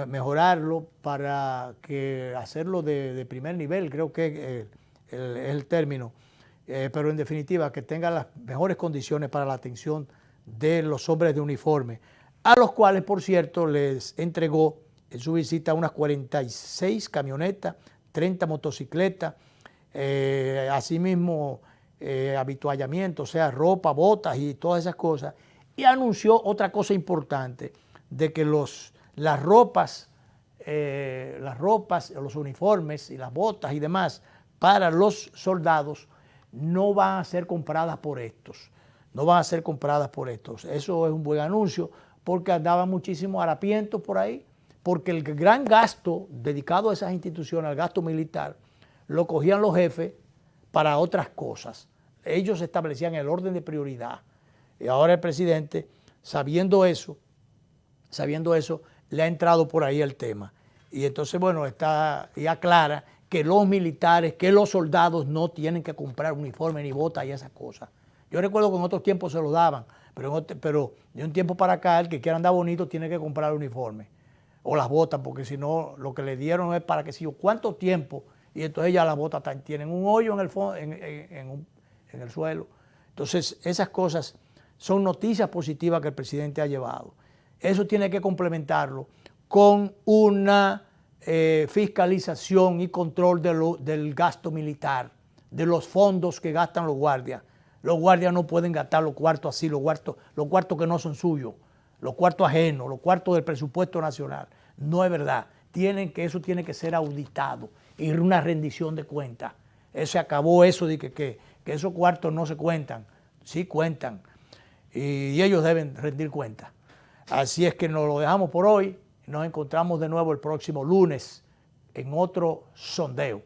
mejorarlo para que hacerlo de primer nivel, creo que es el término, pero en definitiva que tenga las mejores condiciones para la atención de los hombres de uniforme, a los cuales, por cierto, les entregó en su visita unas 46 camionetas, 30 motocicletas, asimismo habituallamiento, o sea, ropa, botas y todas esas cosas, y anunció otra cosa importante, de que las ropas, los uniformes y las botas y demás para los soldados no van a ser compradas por estos. No van a ser compradas por estos. Eso es un buen anuncio porque andaban muchísimos harapientos por ahí, porque el gran gasto dedicado a esas instituciones, al gasto militar, lo cogían los jefes para otras cosas. Ellos establecían el orden de prioridad. Y ahora el presidente, sabiendo eso, le ha entrado por ahí el tema. Y entonces, bueno, y aclara que los militares, que los soldados no tienen que comprar uniforme ni botas y esas cosas. Yo recuerdo que en otros tiempos se lo daban, pero de un tiempo para acá, el que quiera andar bonito tiene que comprar el uniforme o las botas, porque si no, lo que le dieron es para que si yo, ¿cuánto tiempo? Y entonces ya las botas tienen un hoyo en el suelo. Entonces, esas cosas son noticias positivas que el presidente ha llevado. Eso tiene que complementarlo con una fiscalización y control del gasto militar, de los fondos que gastan los guardias. Los guardias no pueden gastar los cuartos así, los cuartos que no son suyos, los cuartos ajenos, los cuartos del presupuesto nacional. No es verdad. Eso tiene que ser auditado y una rendición de cuentas. Se acabó eso de que esos cuartos no se cuentan. Sí cuentan. Y ellos deben rendir cuentas. Así es que nos lo dejamos por hoy. Nos encontramos de nuevo el próximo lunes en otro sondeo.